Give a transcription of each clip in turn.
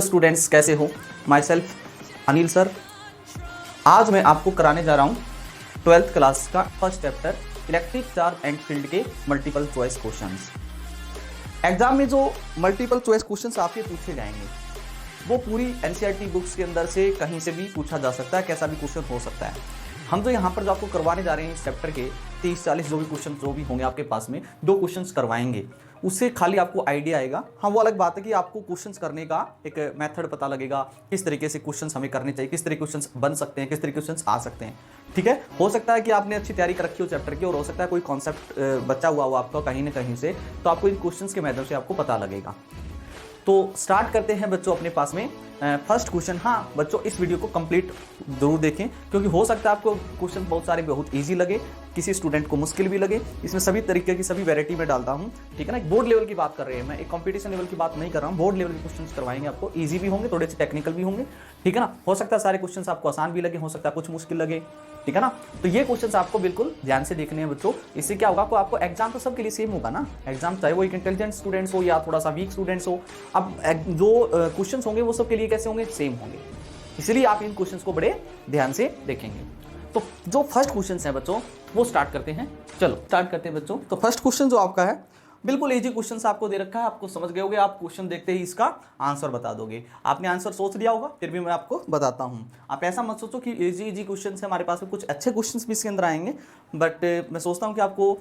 Students कैसे हो। My self Anil sir. आज मैं आपको कराने जा रहा हूँ 12th क्लास का first chapter electric charge and field के मल्टीपल चॉइस क्वेश्चंस। एग्जाम में जो मल्टीपल चॉइस क्वेश्चंस आपके पूछे जाएंगे वो पूरी एनसीईआरटी बुक्स के अंदर से कहीं से भी पूछा जा सकता है, कैसा भी क्वेश्चन हो सकता है। हम तो यहाँ पर जो आपको करवाने जा रहे हैं इस चैप्टर के 30-40 जो भी क्वेश्चन जो भी होंगे आपके पास में, 2 क्वेश्चंस करवाएंगे, उससे खाली आपको आइडिया आएगा। हाँ, वो अलग बात है कि आपको क्वेश्चंस करने का एक मेथड पता लगेगा, किस तरीके से क्वेश्चंस हमें करने चाहिए, किस तरीके क्वेश्चंस बन सकते हैं, किस तरीके क्वेश्चंस आ सकते हैं। ठीक है, हो सकता है कि आपने अच्छी तैयारी कर रखी हो चैप्टर की और हो सकता है कोई कॉन्सेप्ट बचा हुआ हो आपका कहीं ना कहीं से, तो आपको इन क्वेश्चंस के माध्यम से आपको पता लगेगा। तो स्टार्ट करते हैं बच्चों अपने पास में फर्स्ट क्वेश्चन। हाँ बच्चों, इस वीडियो को कंप्लीट जरूर देखें क्योंकि हो सकता है आपको क्वेश्चन बहुत सारे बहुत इजी लगे, किसी स्टूडेंट को मुश्किल भी लगे। इसमें सभी तरीके की सभी वैरायटी में डालता हूँ। ठीक है ना, एक बोर्ड लेवल की बात कर रहे हैं, मैं एक कंपटीशन लेवल की बात नहीं कर रहा हूँ। बोर्ड लेवल के क्वेश्चन करवाएंगे आपको, ईजी भी होंगे, थोड़े से टेक्निकल भी होंगे। ठीक है ना, हो सकता है सारे क्वेश्चन आपको आसान भी लगे, हो सकता है कुछ मुश्किल लगे। ठीक है ना, तो ये क्वेश्चंस आपको बिल्कुल ध्यान से देखने हैं बच्चों। इससे क्या होगा, आपको एग्जाम तो सबके लिए सेम होगा ना। एग्जाम चाहे वो एक इंटेलिजेंट स्टूडेंट्स हो या थोड़ा सा वीक स्टूडेंट्स हो, अब जो क्वेश्चंस होंगे वो सबके लिए कैसे होंगे, सेम होंगे। इसलिए आप इन क्वेश्चंस को बड़े ध्यान से देखेंगे। तो जो फर्स्ट क्वेश्चंस हैं बच्चों वो स्टार्ट करते हैं। चलो स्टार्ट करते हैं बच्चों। तो फर्स्ट क्वेश्चन जो आपका है बिल्कुल इजी क्वेश्चन आपको दे रखा है, आपको समझ गए होगे। आप क्वेश्चन देखते ही इसका आंसर बता दोगे। आपने आंसर सोच लिया होगा, फिर भी मैं आपको बताता हूं। आप ऐसा मत सोचो कि इजी क्वेश्चन है हमारे पास में, कुछ अच्छे क्वेश्चन भी इसके अंदर आएंगे, बट मैं सोचता हूं कि आपको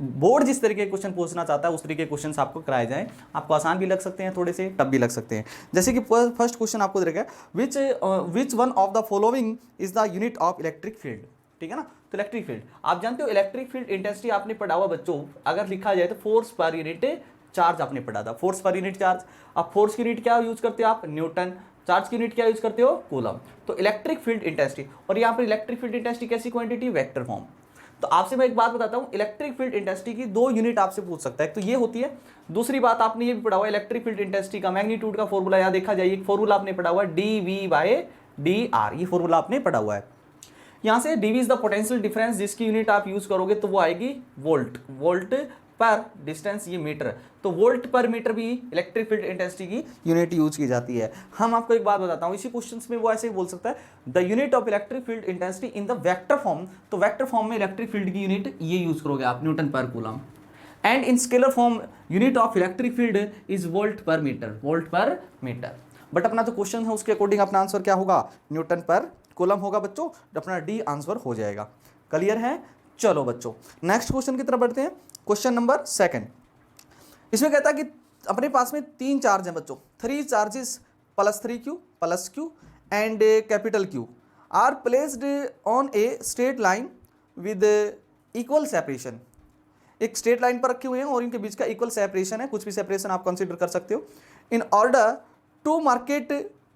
बोर्ड जिस तरीके के क्वेश्चन पूछना चाहता है उस तरीके के क्वेश्चन आपको कराए जाएं। आपको आसान भी लग सकते हैं, थोड़े से टफ भी लग सकते हैं। जैसे कि फर्स्ट क्वेश्चन आपको दे रखा है, which one of the following is the unit of electric field. ठीक है ना, तो इलेक्ट्रिक फील्ड आप जानते हो, इलेक्ट्रिक फील्ड इंटेंसिटी आपने पढ़ा हुआ बच्चों। अगर लिखा जाए तो फोर्स पर यूनिट चार्ज आपने पढ़ा था, फोर्स पर यूनिट चार्ज। अब फोर्स की यूनिट क्या यूज करते हो आप, न्यूटन। चार्ज की यूनिट क्या यूज करते हो, कूलम। तो इलेक्ट्रिक फील्ड इंटेंसिटी, और यहाँ पर इलेक्ट्रिक फील्ड इंटेंसिटी कैसी क्वांटिटी, वेक्टर फॉर्म। तो आपसे मैं एक बात बताता हूँ, इलेक्ट्रिक फील्ड इंटेंसिटी की 2 यूनिट आपसे पूछ सकता है, तो ये होती है। दूसरी बात आपने ये भी पढ़ा हुआ, इलेक्ट्रिक फील्ड इंटेंसिटी का मैग्नीट्यूड का फॉर्मूला यहाँ देखा जाए, एक फॉर्मूला आपने पढ़ा हुआ dV/dr, ये फॉर्मूला आपने पढ़ा हुआ है। यहाँ से dV is the potential difference, जिसकी यूनिट आप यूज करोगे तो वो आएगी वोल्ट। वोल्ट पर डिस्टेंस, ये मीटर, तो वोल्ट पर मीटर भी इलेक्ट्रिक फील्ड इंटेंसिटी की यूनिट यूज की जाती है। हम आपको एक बात बताता हूँ, इसी क्वेश्चंस में वो ऐसे ही बोल सकता है, the unit of electric field intensity in the vector form. तो वेक्टर फॉर्म में इलेक्ट्रिक फील्ड की यूनिट ये यूज करोगे आप, न्यूटन पर coulomb. And in scalar form unit of electric field is volt पर मीटर, वोल्ट पर मीटर। बट अपना जो क्वेश्चन है उसके अकॉर्डिंग अपना आंसर क्या होगा, न्यूटन पर कूलम होगा बच्चों। अपना डी आंसर हो जाएगा। क्लियर है। चलो बच्चों नेक्स्ट क्वेश्चन की तरफ बढ़ते हैं। Question number 2। इसमें कहता है कि अपने पास में 3 चार्ज हैं बच्चों, 3 charges +3q plus q and capital Q are placed on a straight line with equal separation. एक स्ट्रेट लाइन पर रखे हुए हैं और इनके बीच का इक्वल सेपरेशन है, कुछ भी सेपरेशन आप कंसीडर कर सकते हो। In order to market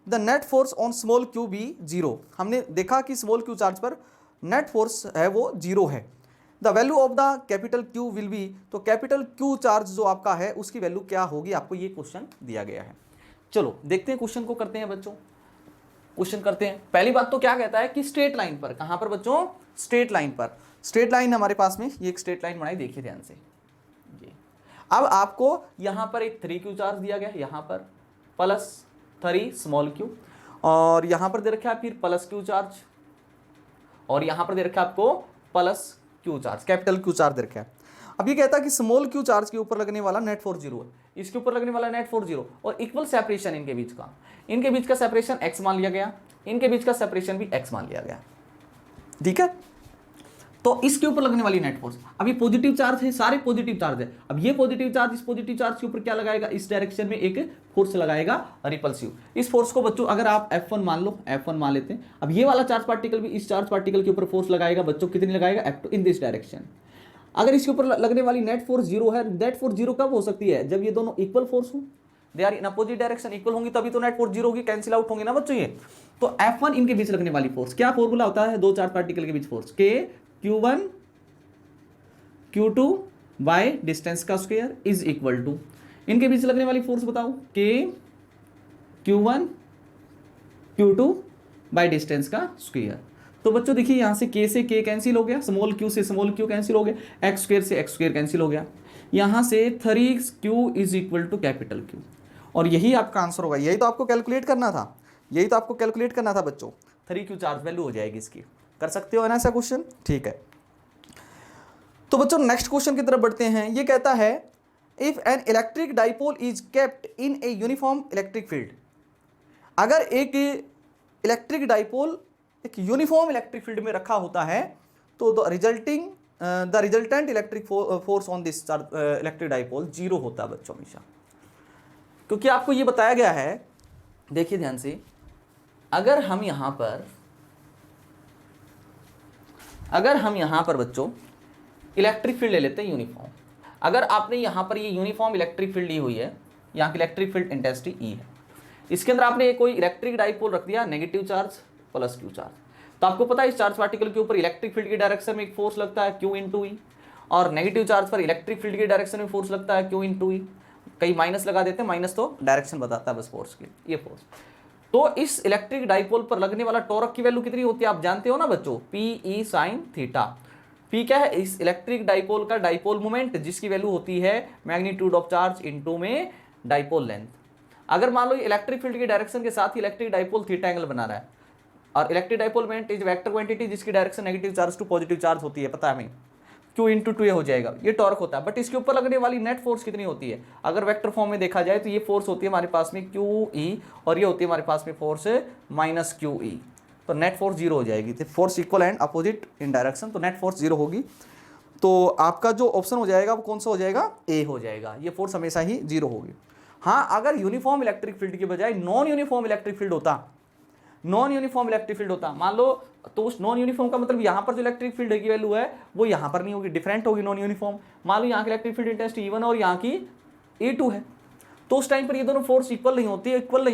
the net force on small q भी 0। हमने देखा कि स्मॉल q चार्ज पर नेट फोर्स है वो 0 है। The value of the capital Q will be, तो कैपिटल Q चार्ज जो आपका है उसकी वैल्यू क्या होगी, आपको ये क्वेश्चन दिया गया है। चलो देखते हैं क्वेश्चन को, करते हैं बच्चों। क्वेश्चन करते हैं। पहली बात तो क्या कहता है कि स्ट्रेट लाइन पर, कहां पर बच्चों, स्ट्रेट लाइन पर। स्ट्रेट लाइन हमारे पास में ये एक स्ट्रेट लाइन बनाई, देखिए ध्यान से। ये अब आपको यहां पर एक 3q चार्ज दिया गया, यहां पर +3 स्मॉल q, और यहां पर दे रखा है फिर +q चार्ज, और यहां पर दे रखा है आपको +q charge, capital Q charge दे रखा है। अब ये कहता है कि स्मॉल q चार्ज के ऊपर लगने वाला नेट फोर्स 0 है, इसके ऊपर लगने वाला नेट फोर्स 0, और इक्वल सेपरेशन इनके बीच का, इनके बीच का सेपरेशन x मान लिया गया, इनके बीच का सेपरेशन भी x मान लिया गया। ठीक है, तो इसके ऊपर लगने वाली नेट फोर्स, अब ये पॉजिटिव चार्ज है, सारे पॉजिटिव चार्ज है। अब ये पॉजिटिव चार्ज इस पॉजिटिव चार्ज के ऊपर क्या लगाएगा, इस डायरेक्शन में एक फोर्स लगाएगा रिपल्सिव। इस फोर्स को बच्चों अगर आप F1 मान लो, F1 मान लेते हैं। अब ये वाला चार्ज पार्टिकल भी इस चार्ज पार्टिकल के ऊपर फोर्स लगाएगा बच्चों, कितनी लगाएगा, F2 इन दिस डायरेक्शन। अगर इसके ऊपर लगने वाली नेट फोर्स 0 है, नेट फोर्स 0 कब हो सकती है, जब ये दोनों इक्वल फोर्स हो, they are in opposite direction, equal होंगी तभी तो नेट फोर्स 0 होगी, कैंसिल आउट होंगे ना बच्चों ये। तो F1 इनके बीच लगने वाली फोर्स, क्या फॉर्मूला होता है, 2 चार्ज पार्टिकल के बीच force, K Q1 Q2 by distance का स्क्वायर इज इक्वल टू, इनके बीच लगने वाली फोर्स बताओ, K Q1 Q2 by distance का स्क्वायर। तो बच्चों देखिए यहां से K से K कैंसिल हो गया, स्मॉल q से स्मॉल q कैंसिल हो गया, x स्क्वायर से x स्क्वायर कैंसिल हो गया। यहां से 3q is equal to capital Q, और यही आपका आंसर होगा। यही तो आपको कैलकुलेट करना था, यही तो आपको कैलकुलेट करना था बच्चों। 3q चार्ज वैल्यू हो जाएगी इसकी। कर सकते हो ना ऐसा क्वेश्चन, ठीक है। तो बच्चों नेक्स्ट क्वेश्चन की तरफ बढ़ते हैं। ये कहता है if an electric dipole is kept in a uniform electric field, अगर एक इलेक्ट्रिक डाइपोल एक यूनिफॉर्म इलेक्ट्रिक फील्ड में रखा होता है तो the resultant electric force on this electric dipole zero होता है बच्चों हमेशा। क्योंकि आपको ये बताया गया है, देखिए ध्यान से, अगर हम यहां पर बच्चों इलेक्ट्रिक फील्ड ले लेते हैं यूनिफॉर्म। अगर आपने यहां पर ये यूनिफॉर्म इलेक्ट्रिक फील्ड ली हुई है, यहां की इलेक्ट्रिक फील्ड इंटेंसिटी ई है, इसके अंदर आपने कोई इलेक्ट्रिक डाइपोल रख दिया, negative charge plus Q charge, तो आपको पता है इस चार्ज पार्टिकल के ऊपर इलेक्ट्रिक फील्ड की डायरेक्शन में एक फोर्स लगता है क्यू इंटू ई, और नेगेटिव चार्ज पर इलेक्ट्रिक फील्ड की डायरेक्शन में फोर्स लगता है क्यू इंटू ई। कई माइनस लगा देते हैं, माइनस तो डायरेक्शन बताता है बस फोर्स की, ये फोर्स। तो इस इलेक्ट्रिक डाइपोल पर लगने वाला टॉर्क की वैल्यू कितनी होती है आप जानते हो ना बच्चों, P E sine theta. P क्या है, इस इलेक्ट्रिक डाइपोल का डाइपोल मोमेंट, जिसकी वैल्यू होती है मैग्नीट्यूड ऑफ चार्ज इनटू में डाइपोल लेंथ। अगर मान लो इलेक्ट्रिक फील्ड की डायरेक्शन के साथ ही इलेक्ट्रिक डाइपोल थीटा एंगल बना रहा है, और electric dipole moment is vector quantity जिसकी direction negative charge to positive charge होती है, पता है हमें, क्यू इंटू टू हो जाएगा, ये टॉर्क होता है। बट इसके ऊपर लगने वाली नेट फोर्स कितनी होती है, अगर वेक्टर फॉर्म में देखा जाए तो ये फोर्स होती है हमारे पास में क्यू ई, और ये होती है हमारे पास में फोर्स माइनस क्यू ई, तो नेट फोर्स जीरो हो जाएगी। तो force equal and opposite in direction, तो नेट फोर्स जीरो होगी। तो आपका जो ऑप्शन हो जाएगा वो कौन सा हो जाएगा, ए हो जाएगा, ये फोर्स हमेशा ही जीरो होगी। हाँ, अगर यूनिफॉर्म इलेक्ट्रिक फील्ड की बजाय नॉन यूनिफॉर्म इलेक्ट्रिक फील्ड होता, नॉन यूनिफॉर्म इलेक्ट्रिक फील्ड होता, मान लो, तो उस नॉन यूनिफॉर्म का मतलब यहाँ पर जो इलेक्ट्रिक फील्ड की वैल्यू है वो यहाँ पर नहीं होगी, डिफरेंट होगी नॉन यूनिफॉर्म। मान लो यहाँ की इलेक्ट्रिक फील्ड इंटेंसिटी E1 और यहाँ की E2 है, तो उस टाइम पर ये दोनों फोर्स इक्वल नहीं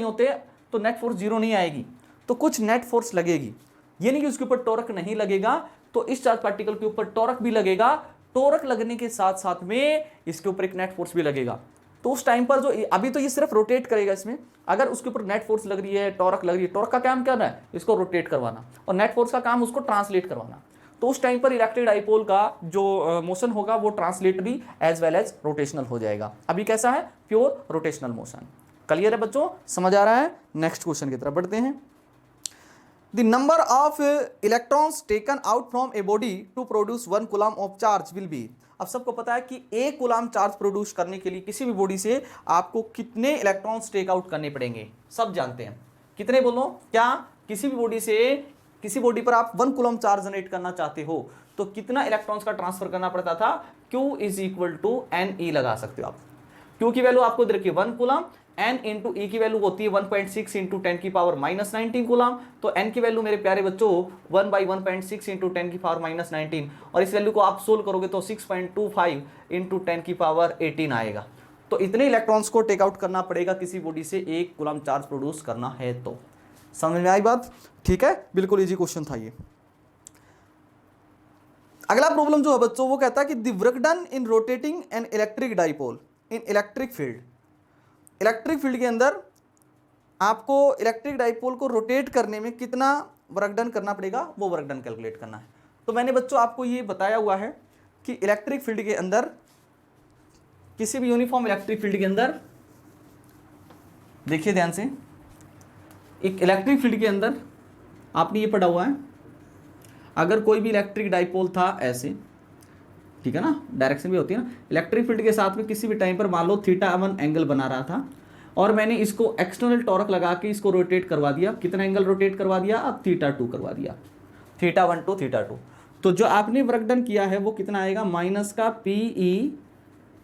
होते, तो नेट फोर्स जीरो नहीं आएगी, तो कुछ नेट फोर्स लगेगी। ये नहीं कि उसके ऊपर टॉर्क नहीं लगेगा, तो इस चार्ज पार्टिकल के ऊपर टॉर्क भी लगेगा, टॉर्क लगने के साथ साथ में इसके ऊपर एक नेट फोर्स भी लगेगा। तो उस टाइम पर जो अभी तो ये सिर्फ रोटेट करेगा इसमें, अगर उसके ऊपर नेट फोर्स लग रही है, टॉर्क लग रही है, टॉर्क का काम क्या है, इसको रोटेट करवाना, और नेट फोर्स का काम उसको ट्रांसलेट करवाना। तो उस टाइम पर इलेक्ट्रिक डाइपोल का जो मोशन होगा वो translatory as well as rotational हो जाएगा। अभी कैसा है, प्योर रोटेशनल मोशन। क्लियर है बच्चों, समझ आ रहा है। नेक्स्ट क्वेश्चन की तरफ बढ़ते हैं। The number of electrons taken out from a body to produce 1 coulomb of charge will be। अब सबको पता है कि 1 कूलम चार्ज प्रोड्यूस करने के लिए किसी भी बॉडी से आपको कितने इलेक्ट्रॉन्स टेक आउट करने पड़ेंगे, सब जानते हैं। कितने बोलो, क्या किसी भी बॉडी से, किसी बॉडी पर आप 1 कूलम चार्ज जनरेट करना चाहते हो तो कितना इलेक्ट्रॉन्स का ट्रांसफर करना पड़ता था, Q is equal to n e लगा सकते हो आप। Q की वैल्यू आपको दे रखी है 1 कूलम, n इंटू ई की वैल्यू होती है 1.6 इंटू 10 की पावर माइनस 19 कूलम। तो n की वैल्यू मेरे प्यारे बच्चों 1/1.6 इंटू 10 की पावर माइनस 19, और इस वैल्यू को आप सोल्व करोगे तो 6.25 इंटू 10 की पावर 18 आएगा। तो इतने इलेक्ट्रॉन्स को टेक आउट करना पड़ेगा किसी बॉडी से 1 कूलम चार्ज प्रोड्यूस करना है। तो समझ में आई बात, ठीक है, बिल्कुल इजी क्वेश्चन था ये। अगला प्रॉब्लम जो है बच्चों वो कहता है कि the work done in rotating an electric dipole in electric field. Electric field के अंदर आपको इलेक्ट्रिक डाइपोल को रोटेट करने में कितना वर्क डन करना पड़ेगा, वो वर्क डन कैलकुलेट करना है। तो मैंने बच्चों आपको ये बताया हुआ है कि इलेक्ट्रिक फील्ड के अंदर, किसी भी यूनिफॉर्म इलेक्ट्रिक फील्ड के अंदर, देखिए ध्यान से, एक इलेक्ट्रिक फील्ड के अंदर आपने ये पढ़ा हुआ है, अगर कोई भी इलेक्ट्रिक डाइपोल था ऐसे, ठीक है ना, डायरेक्शन भी होती है ना, इलेक्ट्रिक फील्ड के साथ में किसी भी टाइम पर मान लो θ1 एंगल बना रहा था, और मैंने इसको एक्सटर्नल टॉर्क लगा के इसको रोटेट करवा दिया। कितना एंगल रोटेट करवा दिया, अब θ2 करवा दिया, θ1 टू θ2। तो जो आपने वर्क डन किया है वो कितना आएगा, माइनस का PE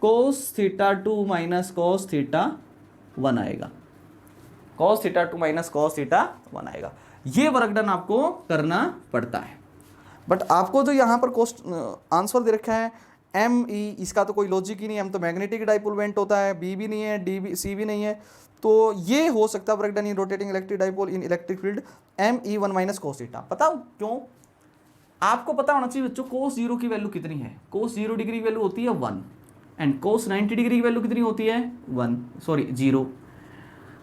cos θ2 माइनस cos θ1 आएगा, cos θ2 माइनस cos θ1 आएगा। ये वर्क डन आपको करना पड़ता है। बट आपको जो यहाँ पर कोस्ट आंसर दे रखा है ME, इसका तो कोई लॉजिक ही नहीं है। M तो मैग्नेटिक डाइपोल मोमेंट होता है, B भी नहीं है, D भी, C भी नहीं है, तो ये हो सकता है work done in rotating electric dipole in electric field ME1 minus cos θ। पता क्यों, आपको पता होना चाहिए बच्चों cos 0 की वैल्यू कितनी है। cos 0 डिग्री की वैल्यू होती है 1, एंड cos 90 डिग्री की वैल्यू कितनी होती है 0।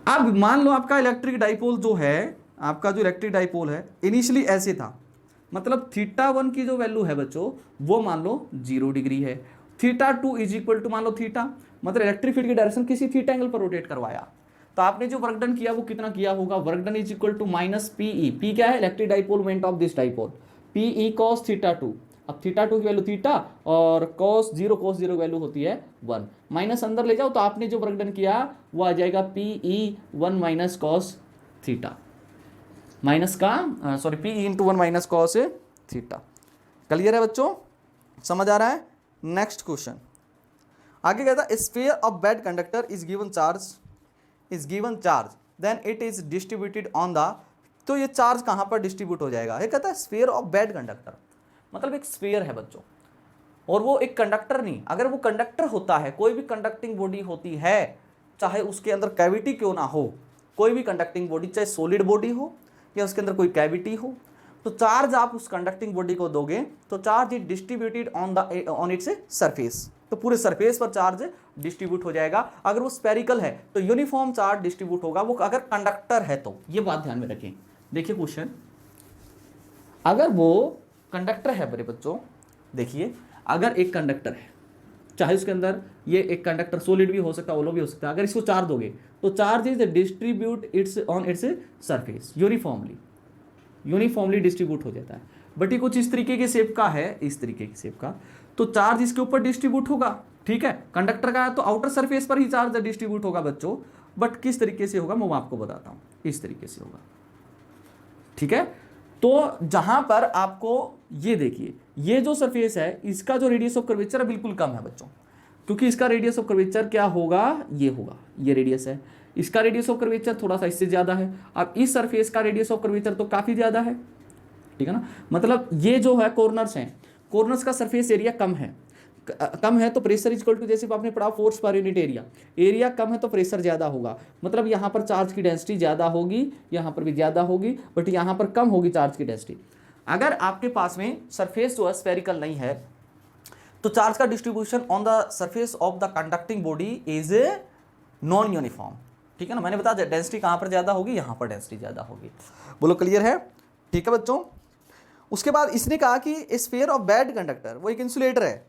अब मान लो आपका इलेक्ट्रिक डाइपोल जो है, आपका जो इलेक्ट्रिक डाइपोल है इनिशियली ऐसे था, मतलब θ1 की जो वैल्यू है बच्चों वो मान लो 0 डिग्री है, θ2 इज इक्वल टू मान लो थीटा, मतलब इलेक्ट्रिक फील्ड की डायरेक्शन किसी थीटा एंगल पर रोटेट करवाया, तो आपने जो वर्क डन किया वो कितना किया होगा, work done is equal to minus p E, p क्या है, electric dipole moment of this dipole, p E cos theta 2, अब थीटा 2 की वैल्यू थीटा और cos 0 की वैल्यू होती है 1, माइनस अंदर ले जाओ तो आपने जो वर्क डन किया वो आ जाएगा PE 1 minus cos theta, minus का sorry PE into 1 minus cos theta. Clear है बच्चों, समझ आ रहा है। नेक्स्ट क्वेश्चन आगे कहता है sphere of bad conductor is given charge then it is distributed on the, तो ये चार्ज कहाँ पर डिस्ट्रीब्यूट हो जाएगा, ये कहता है स्फीयर ऑफ बेड कंडक्टर, मतलब एक स्फीयर है बच्चों और वो एक कंडक्टर नहीं, अगर वो कंडक्टर होता है, कोई भी कंडक्टिंग बॉडी होती है, चाहे उसके अंदर कैविटी क्यों ना हो, कोई भी कंडक्टिंग बॉडी चाहे सॉलिड बॉडी हो या उसके अंदर कोई कैविटी हो, तो चार्ज आप उस कंडक्टिंग बॉडी को दोगे तो charge is distributed on its surface, तो पूरे सरफेस पर चार्ज डिस्ट्रीब्यूट हो जाएगा। अगर वो स्पेरिकल है तो यूनिफॉर्म चार्ज डिस्ट्रीब्यूट होगा, वो अगर कंडक्टर है तो, ये बात ध्यान में रखें। देखिए क्वेश्चन, अगर वो कंडक्टर है मेरे बच्चों, देखिए अगर एक कंडक्टर है, चाहे उसके अंदर ये एक कंडक्टर सॉलिड भी हो सकता है, ओलो भी हो सकता है, अगर इसको चार्ज दोगे तो charge is distribute it's on its surface uniformly distribute हो जाता है। बट ये कुछ इस तरीके के शेप का है, इस तरीके की शेप का, तो चार्ज इसके ऊपर डिस्ट्रीब्यूट होगा, ठीक है, कंडक्टर का है तो आउटर सरफेस पर ही चार्ज डिस्ट्रीब्यूट होगा बच्चों, बट किस तरीके से होगा मैं आपको बताता हूं, इस तरीके से होगा, ठीक है। तो जहां पर आपको ये देखिए, ये जो सरफेस है इसका जो रेडियस ऑफ कर्वेचर है बिल्कुल कम है बच्चों, क्योंकि इसका रेडियस ऑफ कर्वेचर क्या होगा, ये होगा, ये रेडियस है, इसका रेडियस ऑफ कर्वेचर थोड़ा सा इससे ज्यादा है, अब इस सरफेस का रेडियस ऑफ कर्वेचर तो काफी ज्यादा है, ठीक है ना, मतलब ये जो है कॉर्नर्स हैं, कॉर्नर्स का सरफेस एरिया कम है, कम है तो प्रेशर इक्वल टू, जैसे आपने पढ़ा force per unit area, area कम है तो प्रेशर ज़्यादा होगा, मतलब यहाँ पर चार्ज की डेंसिटी ज़्यादा होगी, यहाँ पर भी ज़्यादा होगी, बट यहाँ पर कम होगी चार्ज की डेंसिटी। अगर आपके पास में सरफेस जो है स्फेरिकल नहीं है तो चार्ज का distribution on the surface of the conducting body is non uniform, ठीक है ना, मैंने बताया डेंसिटी कहाँ पर ज़्यादा होगी, यहाँ पर डेंसिटी ज़्यादा होगी। बोलो क्लियर है, ठीक है बच्चों। उसके बाद इसने कहा कि स्फीयर ऑफ बेड कंडक्टर, वो एक इंसुलेटर है,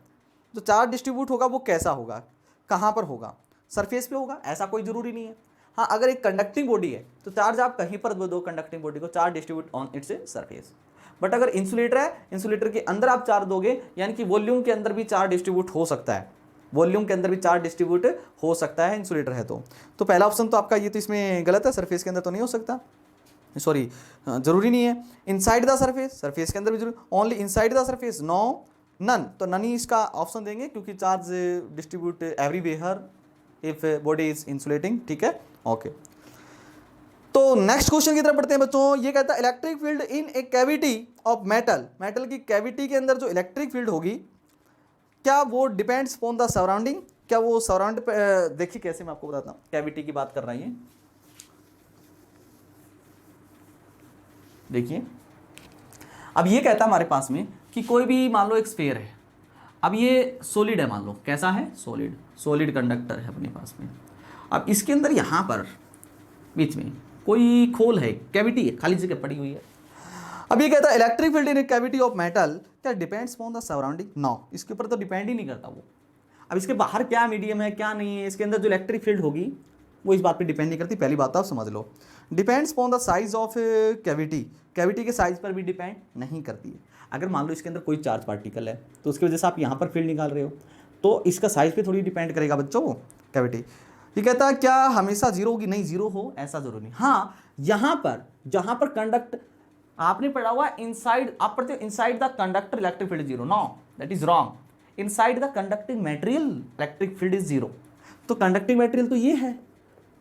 जो चार्ज डिस्ट्रीब्यूट होगा वो कैसा होगा, कहाँ पर होगा, सरफेस पे होगा, ऐसा कोई जरूरी नहीं है। हाँ, अगर एक कंडक्टिंग बॉडी है तो चार्ज आप कहीं पर दो कंडक्टिंग बॉडी को, charge distribute on its surface. But अगर इंसुलेटर है, इंसुलेटर के अंदर आप चार्ज दोगे, यानी कि वॉल्यूम के अंदर भी चार्ज डिस्ट्रीब्यूट हो सकता है, वॉल्यूम के अंदर भी चार्ज डिस्ट्रीब्यूट हो सकता है इंसुलेटर है तो पहला ऑप्शन तो आपका ये तो इसमें गलत है, सरफेस के अंदर तो नहीं हो सकता, सॉरी जरूरी नहीं है। इनसाइड द सरफेस, सरफेस के अंदर भी जरूरी, only inside the surface, no none, तो नन ही इसका ऑप्शन देंगे क्योंकि charge distribute everywhere if body is insulating, ठीक है, ओके। तो नेक्स्ट क्वेश्चन की तरफ बढ़ते हैं बच्चों, ये कहता है electric field in A cavity of metal, metal की कैविटी के अंदर जो इलेक्ट्रिक फील्ड होगी क्या वो डिपेंड्स ऑन द सराउंडिंग, क्या वो सराउंड, देखिए कैसे मैं आपको बताता हूँ, कैविटी की बात कर रहा है, देखिए अब ये कहता है हमारे पास में कि कोई भी मान लो एक स्फीयर है, अब ये सॉलिड है, मान लो कैसा है, सॉलिड कंडक्टर है अपने पास में, अब इसके अंदर यहाँ पर बीच में कोई खोल है, कैविटी है, खाली जगह पड़ी हुई है। अब ये कहता है electric field in cavity of metal क्या depends on the surrounding, no, इसके ऊपर तो डिपेंड ही नहीं करता वो। अब इसके बाहर क्या मीडियम है क्या नहीं है, इसके अंदर जो इलेक्ट्रिक फील्ड होगी वो इस बात पे डिपेंड नहीं करती, पहली बात आप समझ लो। Depends on the size of cavity, cavity के साइज पर भी डिपेंड नहीं करती है। अगर मान लो इसके अंदर कोई चार्ज पार्टिकल है तो उसकी वजह से आप यहाँ पर फील्ड निकाल रहे हो, तो इसका साइज पे थोड़ी डिपेंड करेगा बच्चों कैविटी। ये कहता है क्या हमेशा जीरो होगी, नहीं जीरो हो ऐसा जरूरी नहीं। हाँ, यहाँ पर जहाँ पर कंडक्ट आपने पढ़ा हुआ इनसाइड, आप पढ़ते हो inside the conductor electric field zero, know that is wrong, inside the conducting material electric field is zero. तो कंडक्टिंग मटेरियल तो ये है,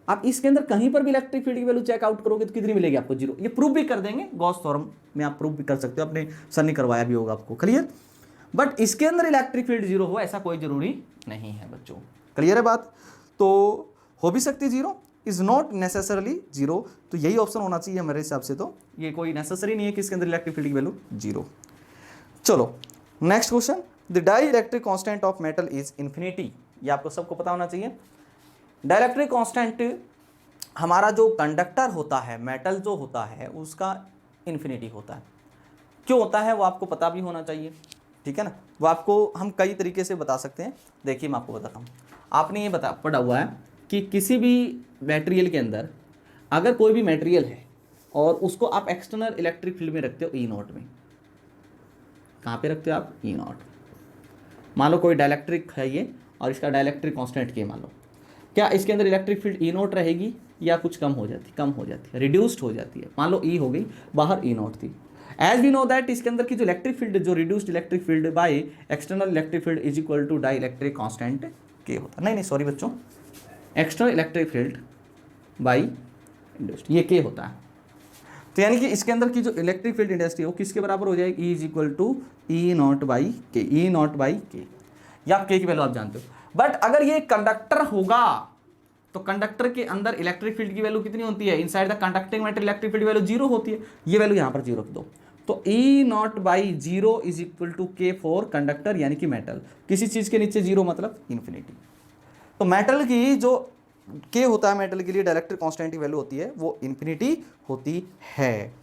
आप इसके अंदर कहीं पर भी इलेक्ट्रिक फील्ड की वैल्यू चेकआउट करोगे तो कितनी मिलेगी आपको, जीरो। ये प्रूव भी कर देंगे गॉस थ्योरम में, आप प्रूव भी कर सकते हो, अपने सर ने करवाया भी होगा आपको, क्लियर। बट इसके अंदर इलेक्ट्रिक फील्ड जीरो हो ऐसा कोई जरूरी नहीं है बच्चों, क्लियर है बात। तो हो भी सकती zero, is not necessarily zero, तो यही ऑप्शन होना चाहिए मेरे हिसाब से। तो ये कोई नेसेसरी नहीं है कि इसके अंदर इलेक्ट्रिक फील्ड की वैल्यू जीरो। चलो next question, the dielectric constant of metal is infinity, ये आपको सबको पता होना चाहिए। डाइलेक्ट्रिक कांस्टेंट हमारा जो कंडक्टर होता है, मेटल जो होता है उसका इन्फिनिटी होता है। क्यों होता है वो आपको पता भी होना चाहिए, ठीक है ना, वो आपको हम कई तरीके से बता सकते हैं। देखिए मैं आपको बताता हूँ, आपने ये पढ़ा हुआ है कि किसी भी मटेरियल के अंदर अगर कोई भी मटेरियल है और उसको आप एक्सटर्नल इलेक्ट्रिक फील्ड में रखते हो ई नॉट में, कहाँ पे रखते हो आप? ई नॉट। मान लो कोई डाइलेक्ट्रिक है ये और इसका डाइलेक्ट्रिक कांस्टेंट के मान लो, क्या इसके अंदर इलेक्ट्रिक फील्ड ई नॉट रहेगी या कुछ कम हो जाती? कम हो जाती है, रिड्यूस्ड हो जाती है। मान लो ई हो गई, बाहर ई नॉट थी। एज वी नो दैट इसके अंदर की जो इलेक्ट्रिक फील्ड, जो reduced electric field by external electric field is equal to dielectric constant के होता है। नहीं सॉरी बच्चों, external electric field by induced, ये के होता है। तो यानी कि इसके अंदर की जो इलेक्ट्रिक फील्ड इंटेंसिटी है वो किसके बराबर हो जाएगी? E is equal to E naught by K, E naught by के, या के की वैल्यू आप जानते हो। बट अगर ये कंडक्टर होगा तो कंडक्टर के अंदर इलेक्ट्रिक फील्ड की वैल्यू कितनी होती है? Inside the conducting matter electric field value zero होती है। ये वैल्यू यहाँ पर जीरो रख दो, तो E naught by zero is equal to K for conductor, यानी कि मेटल। किसी चीज के नीचे जीरो मतलब इन्फिनिटी। तो मेटल की जो के होता है, मेटल के लिए डाइलेक्ट्रिक कांस्टेंट की वैल्यू होती है वो इन्फिनिटी होती है।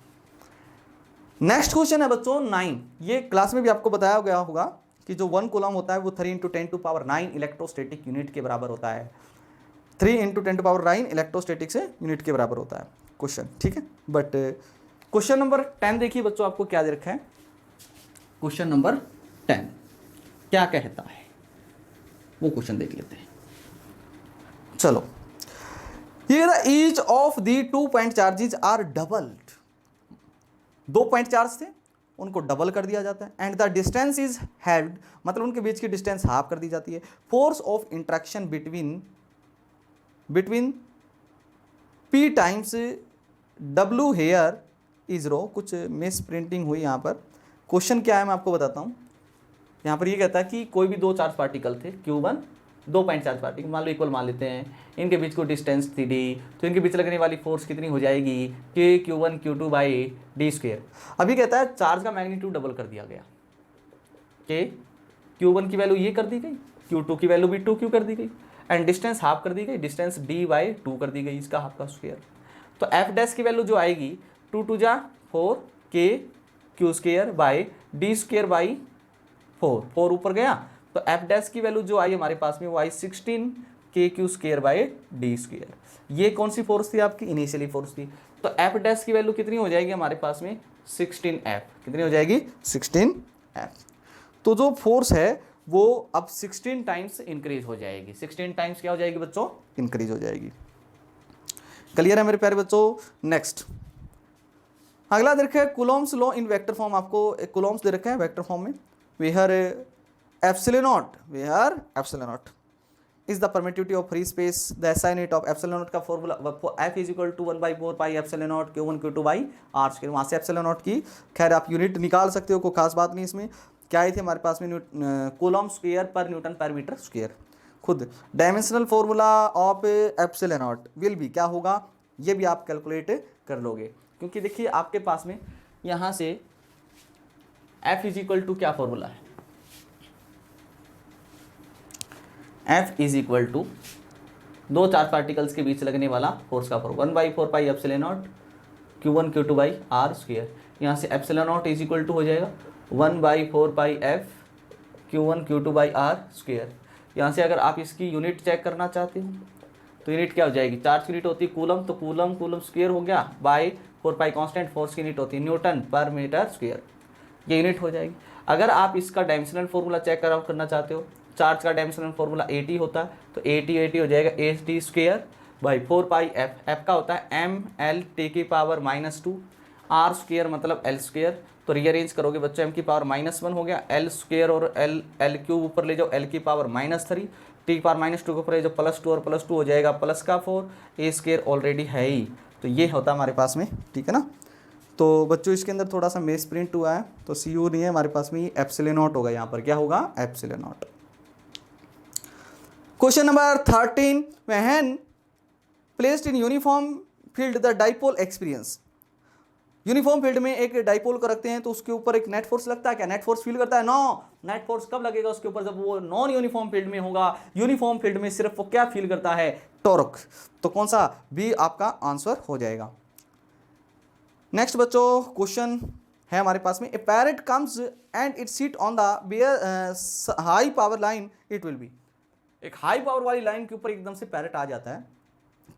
नेक्स्ट क्वेश्चन है बच्चों 9। ये क्लास में भी आपको बताया गया होगा कि जो 1 कूलम होता है वो 3 × 10⁹ इलेक्ट्रोस्टैटिक यूनिट के बराबर होता है। 3 × 10⁹ इलेक्ट्रोस्टैटिक से यूनिट के बराबर होता है क्वेश्चन, ठीक है। बट क्वेश्चन नंबर 10 देखिए बच्चों, आपको क्या दे रखा है? क्वेश्चन नंबर 10 क्या कहता है वो क्वेश्चन देख लेते हैं। चलो, here each of the 2 point charges are doubled। 2 point charge थे, उनको डबल कर दिया जाता है। And the distance is held, मतलब उनके बीच की डिस्टेंस हाफ कर दी जाती है। Force of interaction between P times W here is rho. कुछ मिस प्रिंटिंग हुई यहाँ पर। क्वेश्चन क्या है मैं आपको बताता हूँ। यहाँ पर ये कहता है कि कोई भी 2 चार्ज पार्टिकल थे Q1, 2 पॉइंट चार्ज पार्टिकल मान लो इक्वल मान लेते हैं, इनके बीच को डिस्टेंस थी d, तो इनके बीच लगने वाली फोर्स कितनी हो जाएगी? कि Q1 Q2 by D square. अभी कहता है चार्ज का मैग्नीट्यूड डबल कर दिया गया, कि Q1 की वैल्यू ये कर दी गई, Q2 की वैल्यू भी 2Q कर दी गई, एंड डिस्टेंस हाफ कर दी गई, डिस्टेंस d बाई 2 कर दी गई, इसका हाफ का स्क्वेयर। तो एफ डैश की वैल्यू जो आएगी 2 2 जा 4 के Q square by D square by 4, 4 ऊपर गया, तो एफ डैश की वैल्यू जो आई हमारे पास में वो आई 16 के Q square by D square. ये कौन सी फोर्स थी? आपकी इनिशियली फोर्स थी। तो एफ डैश की वैल्यू कितनी हो जाएगी हमारे पास में? 16F। कितनी हो जाएगी? 16F। तो जो फोर्स है वो अब 16 टाइम्स इंक्रीज हो जाएगी। 16 टाइम्स क्या हो जाएगी बच्चों? इंक्रीज हो जाएगी। क्लियर है मेरे प्यारे बच्चों? नेक्स्ट अगला दे रखा है Coulomb's law in vector form. आपको एक कूलॉम्स दे रखा है वेक्टर फॉर्म में। Where epsilon naught is the permittivity of free space. The SI unit of epsilon naught का formula F is equal to 1/4 pi epsilon naught Q1 Q2 by R square. वहाँ से epsilon not की खैर आप unit निकाल सकते हो, कोई खास बात नहीं इसमें। क्या आई थी हमारे पास में? कूलॉम स्क्वायर पर न्यूटन पर मीटर स्क्वायर। खुद dimensional formula of epsilon not will be क्या होगा, ये भी आप कैलकुलेट कर लोगे, क्योंकि देखिए आपके पास में यहाँ से F इज इक्वल टू क्या फॉर्मूला है? F is equal to 2 charge particles के बीच लगने वाला फोर्स का formula 1/4 pi epsilon naught Q1 Q2 by R square. यहाँ से epsilon naught is equal to हो जाएगा 1/4 pi F Q1 Q2 by R square. यहाँ से अगर आप इसकी यूनिट चेक करना चाहते हो तो यूनिट क्या हो जाएगी? चार्ज की यूनिट होती है कूलम, तो कूलम स्क्वायर हो गया बाई 4 पाई कांस्टेंट, फोर्स की यूनिट होती है न्यूटन पर मीटर स्क्वायर, ये यूनिट हो जाएगी। अगर आप इसका डायमेंशनल फॉर्मूला चेक करना चाहते हो, चार्ज का डायमेंशनल फॉर्मूला 80 होता है, तो 80 हो जाएगा AT square by 4 pi F का होता है ML⁻², R स्क्वायर मतलब L स्क्वायर। तो रीअरेंज करोगे बच्चों m⁻1 हो गया, L स्क्वायर और L³ ऊपर ले जाओ L⁻³ T⁻² के ऊपर ले जाओ +2 और +2 हो जाएगा +4, A स्क्वायर ऑलरेडी है ही, तो ये होता है हमारे पास में, ठीक है ना। तो बच्चों इसके अंदर थोड़ा सा मिस प्रिंट हुआ है, तो CU नहीं है हमारे पास में, एप्सिलॉन नॉट होगा। यहाँ पर क्या होगा? Epsilon not. Question number 13 when placed in uniform field the dipole experience. Uniform field में एक डाइपोल को रखते हैं तो उसके ऊपर एक नेट फोर्स लगता है। क्या नेट फोर्स फील करता है? नो। नेट फोर्स कब लगेगा उसके ऊपर? जब वो नॉन यूनिफॉर्म फील्ड में होगा। यूनिफॉर्म फील्ड में सिर्फ वो क्या फील करता है? टॉर्क। तो कौन सा बी आपका आंसर हो जाएगा। नेक्स्ट बच्चों क्वेश्चन है हमारे पास में, a parrot comes and it sits on the high power line, it will be. एक हाई पावर वाली लाइन के ऊपर एकदम से पैरेट आ जाता है,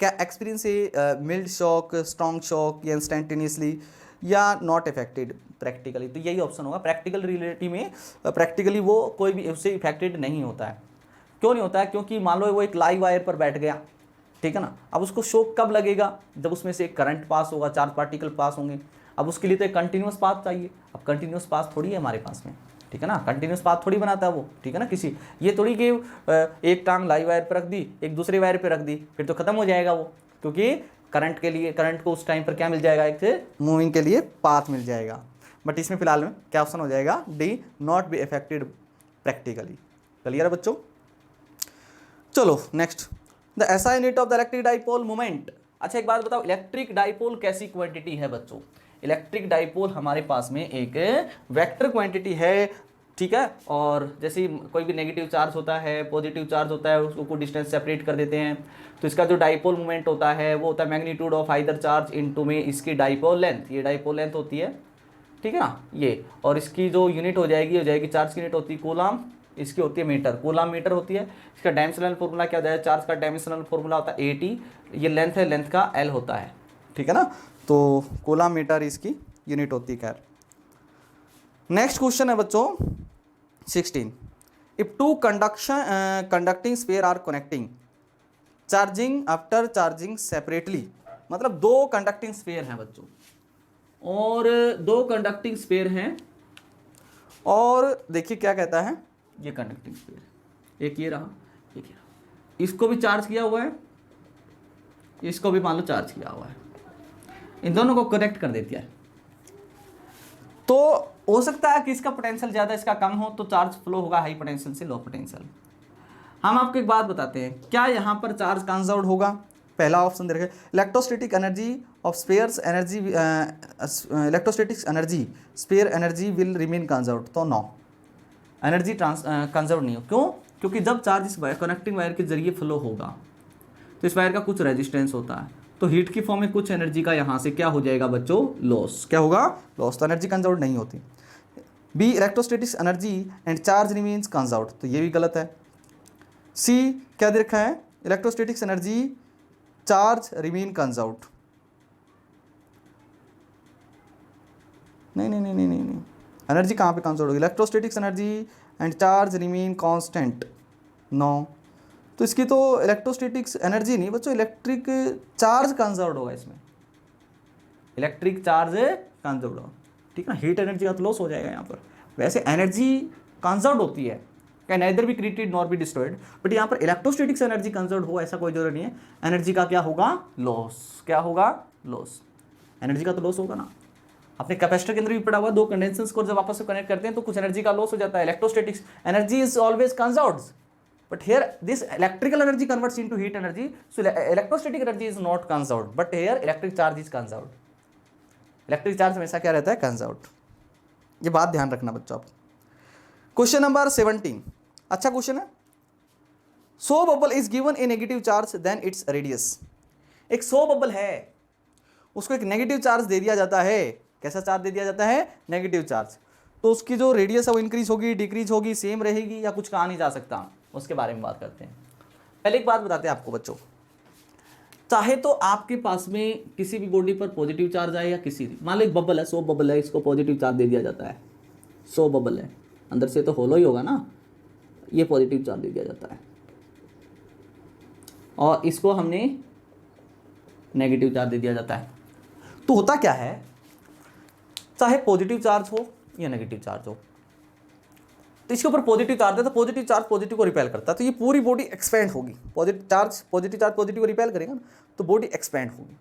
क्या एक्सपीरियंस है मिल्ड शॉक, स्ट्रॉन्ग शॉक या इंस्टेंटेनियसली या नॉट इफेक्टेड प्रैक्टिकली? तो यही ऑप्शन होगा। प्रैक्टिकल रियलिटी में प्रैक्टिकली वो कोई भी उससे इफेक्टेड नहीं होता है। क्यों नहीं होता है? क्योंकि मान लो वो एक लाइव वायर पर बैठ गया, ठीक है ना, अब उसको शॉक कब लगेगा? जब उसमें से एक करंट पास होगा, चार्ज पार्टिकल पास होंगे। अब उसके लिए तो एक कंटिन्यूस पाथ चाहिए। अब कंटिन्यूस पाथ थोड़ी है हमारे पास में, ठीक है ना, कंटिन्यूस पाथ थोड़ी बनाता है वो, ठीक है ना। किसी ये थोड़ी कि एक टांग लाइव वायर पर रख दी, एक दूसरे वायर पर रख दी, फिर तो खत्म हो जाएगा वो, क्योंकि करंट के लिए, करंट को उस टाइम पर क्या मिल जाएगा? एक मूविंग के लिए पाथ मिल जाएगा। बट इसमें फिलहाल में क्या ऑप्शन हो जाएगा? D, not be affected practically. Clear है बच्चों? चलो next, the SI unit of the electric dipole moment. अच्छा एक बात बताओ, इलेक्ट्रिक डाइपोल कैसी क्वांटिटी है बच्चों? इलेक्ट्रिक डाइपोल हमारे पास में एक वेक्टर क्वांटिटी है, ठीक है। और जैसे कोई भी नेगेटिव चार्ज होता है, पॉजिटिव चार्ज होता है, उसको कुछ डिस्टेंस सेपरेट कर देते हैं, तो इसका जो डाइपोल मोमेंट होता है वो होता है magnitude of either charge into में इसकी डाइपोल लेंथ। ये डाइपोल लेंथ होती है, ठीक है ना, ये। और इसकी जो यूनिट हो जाएगी चार्ज की यूनिट होती है कूलम, इसकी होती है मीटर, कूलम मीटर होती है। इसका डायमेंशनल फॉर्मूला क्या हो जाएगा? चार्ज का डायमेंशनल फॉर्मूला होता है AT, ये लेंथ है, लेंथ का L होता है, ठीक है ना। तो कूलम मीटर इसकी यूनिट होती है। खैर नेक्स्ट क्वेश्चन है बच्चों 16, if two conducting sphere are connecting charging after charging separately. मतलब दो कंडक्टिंग स्फीयर हैं बच्चों, और दो कंडक्टिंग स्फीयर हैं, और देखिए क्या कहता है, ये कंडक्टिंग स्फीयर, एक ये रहा, एक ये रहा, इसको भी चार्ज किया हुआ है, इसको भी मान लो चार्ज किया हुआ है, इन दोनों को कनेक्ट कर देती है। तो हो सकता है कि इसका पोटेंशियल ज़्यादा, इसका कम हो, तो चार्ज फ्लो होगा हाई पोटेंशियल से लो पोटेंशियल। हम आपको एक बात बताते हैं, क्या यहाँ पर चार्ज कंजर्व होगा? पहला ऑप्शन दे रखे, electrostatic energy of spheres energy, electrostatic energy sphere energy will remain conserve. तो नो, एनर्जी कंजर्व नहीं हो। क्यों? क्योंकि जब चार्ज इस कनेक्टिंग वायर के जरिए फ्लो होगा तो इस वायर का कुछ रेजिस्टेंस होता है, तो हीट की फॉर्म में कुछ एनर्जी का यहाँ से क्या हो जाएगा बच्चों? लॉस। क्या होगा? लॉस। तो एनर्जी कंजर्व नहीं होती। B, electrostatic energy and charge remains conserve, तो ये भी गलत है। सी क्या दे रखा है? Electrostatic energy charge remain conserve. नहीं नहीं नहीं नहीं नहीं, एनर्जी कहाँ पे कंजर्व होगी? Electrostatics energy and charge remain constant. No, तो इसकी तो इलेक्ट्रोस्टैटिक्स एनर्जी नहीं बच्चों, इलेक्ट्रिक चार्ज कंजर्व होगा इसमें, इलेक्ट्रिक चार्ज कंजर्व होगा, ठीक है ना। हीट एनर्जी का तो लॉस हो जाएगा यहाँ पर। वैसे एनर्जी कंजर्व होती है, can neither be created nor be destroyed, but यहाँ पर इलेक्ट्रोस्टैटिक्स एनर्जी कंजर्व हो ऐसा कोई जरूरी नहीं है। एनर्जी का क्या होगा? लॉस। क्या होगा? लॉस। एनर्जी का तो लॉस होगा ना। अपने कैपेसिटर के अंदर भी पड़ा हुआ, दो कंडेंसर्स को जब आपस में कनेक्ट करते हैं तो कुछ एनर्जी का लॉस हो जाता है। Electrostatics energy is always conserved, but here this electrical energy converts into heat energy, so electrostatic energy is not conserved, but here electric charge is conserved. Electric charge हमेशा क्या रहता है? कंजर्व्ड। ये बात ध्यान रखना बच्चों आप। क्वेश्चन नंबर 17, अच्छा क्वेश्चन है। So bubble is given a negative charge then its radius. एक सो बबल है, उसको एक नेगेटिव चार्ज दे दिया जाता है। कैसा चार्ज दे दिया जाता है? Negative charge. तो उसकी जो रेडियस है वो इंक्रीज होगी, डिक्रीज होगी, सेम रहेगी, या कुछ कहा नहीं जा सकता, उसके बारे में बात करते हैं। पहले एक बात बताते हैं आपको बच्चों, चाहे तो आपके पास में किसी भी बॉडी पर पॉजिटिव चार्ज आए या किसी भी, मान लो एक बबल है, सो बबल है, इसको पॉजिटिव चार्ज दे दिया जाता है। सो बबल है, अंदर से तो होलो ही होगा ना, ये पॉजिटिव चार्ज दे दिया जाता है, और इसको हमने नेगेटिव चार्ज दे दिया जाता है। तो होता क्या है, चाहे पॉजिटिव चार्ज हो या नेगेटिव चार्ज हो, तो इसके ऊपर पॉजिटिव चार्ज है तो पॉजिटिव चार्ज पॉजिटिव को रिपेल करता है, तो ये पूरी बॉडी एक्सपेंड होगी। पॉजिटिव चार्ज पॉजिटिव को रिपेल करेगा ना, तो बॉडी एक्सपेंड होगी।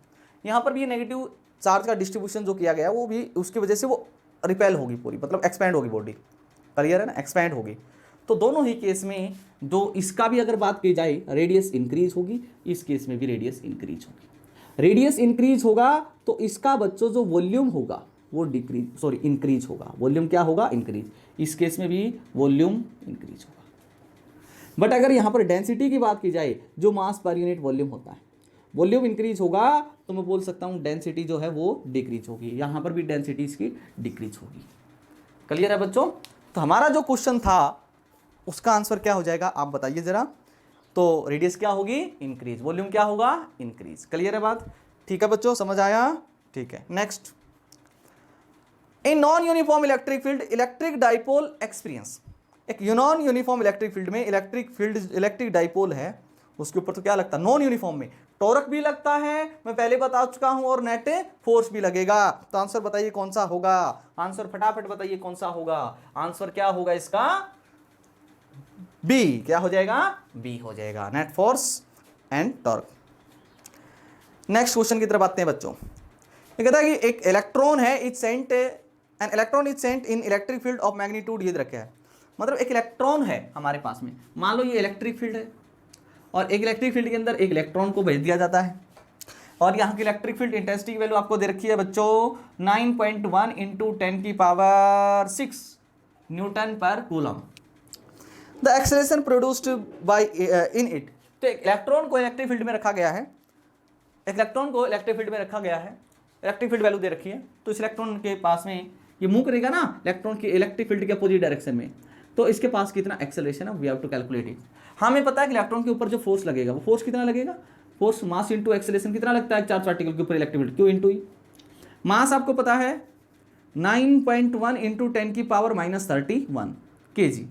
यहाँ पर भी नेगेटिव चार्ज का डिस्ट्रीब्यूशन जो किया गया है वो भी उसकी वजह से वो रिपेल होगी पूरी, मतलब एक्सपेंड होगी बॉडी। क्लियर है ना? एक्सपेंड होगी। तो दोनों ही केस में जो इसका भी अगर बात की जाए, रेडियस इंक्रीज होगी, इस केस में भी रेडियस इंक्रीज होगी। रेडियस इंक्रीज होगा तो इसका बच्चों जो वॉल्यूम होगा वो इंक्रीज होगा। वॉल्यूम क्या होगा? इंक्रीज। इस केस में भी वॉल्यूम इंक्रीज होगा। बट अगर यहाँ पर डेंसिटी की बात की जाए, जो मास पर यूनिट वॉल्यूम होता है, वॉल्यूम इंक्रीज होगा तो मैं बोल सकता हूँ डेंसिटी जो है वो डिक्रीज होगी। यहाँ पर भी डेंसिटी इसकी डिक्रीज होगी। क्लियर है बच्चों? तो हमारा जो क्वेश्चन था उसका आंसर क्या हो जाएगा आप बताइए ज़रा। तो रेडियस क्या होगी, इंक्रीज, वॉल्यूम क्या होगा, इंक्रीज। क्लियर है बात, ठीक है बच्चों, समझ आया, ठीक है। Next, in non uniform electric field electric dipole experience. एक नॉन यूनिफॉर्म इलेक्ट्रिक फील्ड में इलेक्ट्रिक फील्ड इलेक्ट्रिक डाइपोल है, उसके ऊपर तो क्या लगता है, नॉन यूनिफॉर्म में टॉर्क भी लगता है, मैं पहले बता चुका हूं, और नेट फोर्स भी लगेगा। तो आंसर बताइए कौन सा होगा, आंसर फटाफट बताइए कौन सा होगा, आंसर क्या होगा इसका, बी। क्या हो जाएगा, बी हो जाएगा, net force and torque. Next question की तरफ आते हैं बच्चों। ये कहता है कि एक इलेक्ट्रॉन है, it sent an electron is sent in electric field of magnitude, ये रखा है, मतलब एक इलेक्ट्रॉन है हमारे पास में, मान लो ये इलेक्ट्रिक फील्ड है, और एक इलेक्ट्रिक फील्ड के अंदर एक इलेक्ट्रॉन को भेज दिया जाता है, और यहाँ की इलेक्ट्रिक फील्ड इंटेंसिटी की वैल्यू आपको दे रखी है बच्चों 9.1 इंटू 10⁶ न्यूटन पर coulomb. The acceleration produced by in it. तो एक इलेक्ट्रॉन को इलेक्ट्रिक फील्ड में रखा गया है, एक इलेक्ट्रॉन को इलेक्ट्रिक फील्ड में रखा गया है, इलेक्ट्रिक फील्ड वैल्यू दे रखी है, तो इस इलेक्ट्रॉन के पास में ये मूव करेगा ना इलेक्ट्रॉन की इलेक्ट्रिक फील्ड के अपोजिट डायरेक्शन में, तो इसके पास कितना एक्सेलरेशन है, we have to calculate it. हमें पता है कि इलेक्ट्रॉन के ऊपर जो फोर्स लगेगा वो फोर्स कितना लगेगा, फोर्स मास इंटू एक्सेलरेशन कितना लगता है चार्ज पार्टिकल के ऊपर इलेक्ट्रिक फील्ड, क्यू इंटू ई। मास आपको पता है 9.1 इंटू 10⁻31 kg।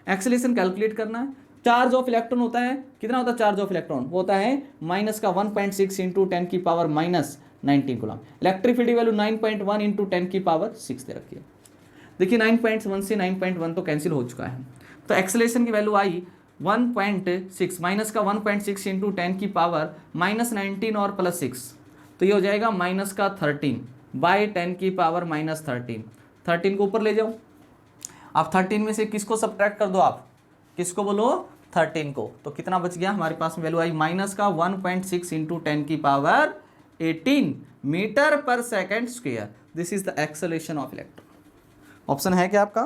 एक्सेलरेशन कैलकुलेट करना है, चार्ज ऑफ इलेक्ट्रॉन होता है कितना, होता है चार्ज ऑफ इलेक्ट्रॉन वो होता है -1.6 इंटू 10⁻⁻19 कूलम। इलेक्ट्रिक फील्ड की वैल्यू 9.1 इंटू 10⁻6 दे रखी है। देखिए 9.1 से 9.1 तो कैंसिल हो चुका है, तो एक्सेलरेशन की वैल्यू आई 1.6 -1.6 इंटू 10⁻⁻19 और +6, तो ये हो जाएगा -13 बाई 10⁻⁻13। 13 को ऊपर ले जाओ, आप 13 में से किसको सब्ट्रैक्ट कर दो, आप किसको बोलो, 13 को, तो कितना बच गया हमारे पास में वैल्यू आई -1.6 इंटू 10⁻18 मीटर पर second square. This is the acceleration of electron. Option है क्या आपका,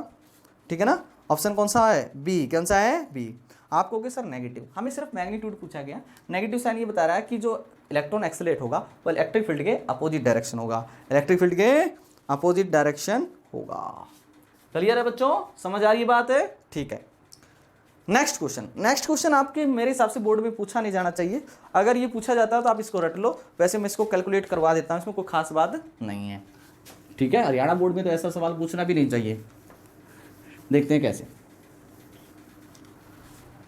ठीक है ना, ऑप्शन कौन सा है, बी। कौन सा है, बी। आपको क्या सर नेगेटिव, हमें सिर्फ मैग्नीट्यूड पूछा गया, नेगेटिव साइन ये बता रहा है कि जो इलेक्ट्रॉन एक्सेलरेट होगा वो इलेक्ट्रिक फील्ड के अपोजिट डायरेक्शन होगा, इलेक्ट्रिक फील्ड के अपोजिट डायरेक्शन होगा। क्लियर है बच्चों, समझ आ रही बात है, ठीक है। नेक्स्ट क्वेश्चन, नेक्स्ट क्वेश्चन आपके मेरे हिसाब से बोर्ड में पूछा नहीं जाना चाहिए, अगर ये पूछा जाता है तो आप इसको रट लो, वैसे मैं इसको कैलकुलेट करवा देता हूँ, इसमें कोई खास बात नहीं है, ठीक है। हरियाणा बोर्ड में तो ऐसा सवाल पूछना भी नहीं चाहिए। देखते हैं कैसे,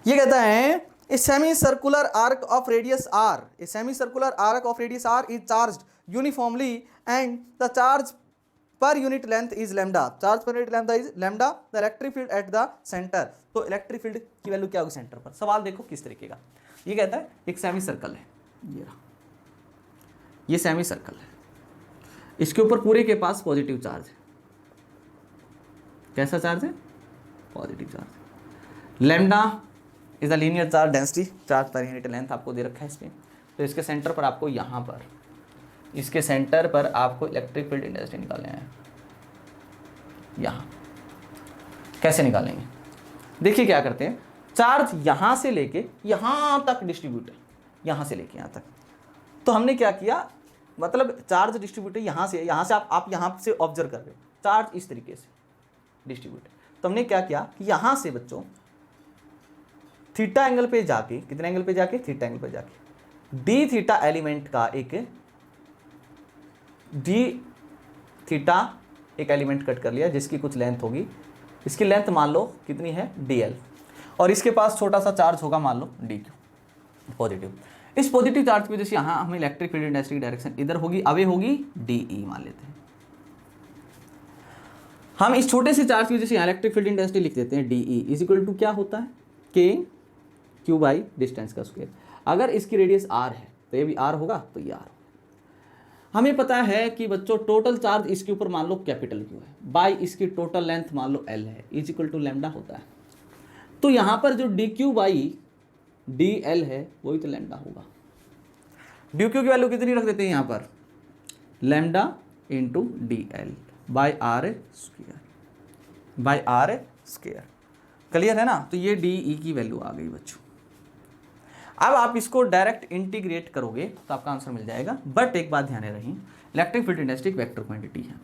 ये कहता है a semi circular arc of radius R, a semi circular arc of radius R is charged uniformly and the charge per unit length is lambda, charge per unit length is lambda, the electric field at the centre. तो electric field की value क्या होगी centre पर। सवाल देखो किस तरीके का, ये कहता है एक सेमी सर्कल है, ये सेमी सर्कल है, इसके ऊपर पूरे के पास पॉजिटिव चार्ज है। कैसा चार्ज है, positive charge. Lambda is the linear charge density, charge per unit length आपको दे रखा है इसमें। तो इसके सेंटर पर आपको यहाँ पर, इसके सेंटर पर आपको इलेक्ट्रिक फील्ड इंटेंसिटी निकालना है। यहाँ कैसे निकालेंगे, देखिए क्या करते हैं, चार्ज यहाँ से लेके यहाँ तक डिस्ट्रीब्यूट है, यहाँ से लेके यहाँ तक। तो हमने क्या किया, मतलब चार्ज डिस्ट्रीब्यूट है यहाँ से आप यहाँ से ऑब्जर्व कर रहे हो, चार्ज इस तरीके से डिस्ट्रीब्यूट है। तो हमने क्या किया कि यहाँ से बच्चों थीटा एंगल पे जाके, कितने एंगल पे जाके, थीटा एंगल पे जाके डी थीटा एलिमेंट का एक एलिमेंट कट कर लिया जिसकी कुछ लेंथ होगी, इसकी लेंथ मान लो कितनी है dl, और इसके पास छोटा सा चार्ज होगा मान लो dq पॉजिटिव। इस पॉजिटिव चार्ज की वजह से यहाँ हमें इलेक्ट्रिक फील्ड इंटेंसिटी की डायरेक्शन इधर होगी, अवे होगी de मान लेते हैं। हम इस छोटे से चार्ज की वजह से यहाँ इलेक्ट्रिक फील्ड इंटेंसिटी लिख देते हैं de इज इक्वल टू क्या होता है, k q बाई डिस्टेंस का स्क्वायर। अगर इसकी रेडियस r है तो ये भी r होगा, तो ये r होगा। हमें पता है कि बच्चों टोटल चार्ज इसके ऊपर मान लो कैपिटल Q है, बाई इसकी टोटल लेंथ मान लो L है, इज इक्वल टू लैम्डा होता है। तो यहाँ पर जो dq बाई dl है वही तो लैम्डा होगा। dq की वैल्यू कितनी रख देते हैं यहाँ पर, lambda into dl by R square. Clear है ना, तो ये de की वैल्यू आ गई बच्चों। अब आप इसको डायरेक्ट इंटीग्रेट करोगे तो आपका आंसर मिल जाएगा, बट एक बात ध्यान रही, इलेक्ट्रिक फील्ड इंटेंसिटी एक वेक्टर क्वांटिटी है,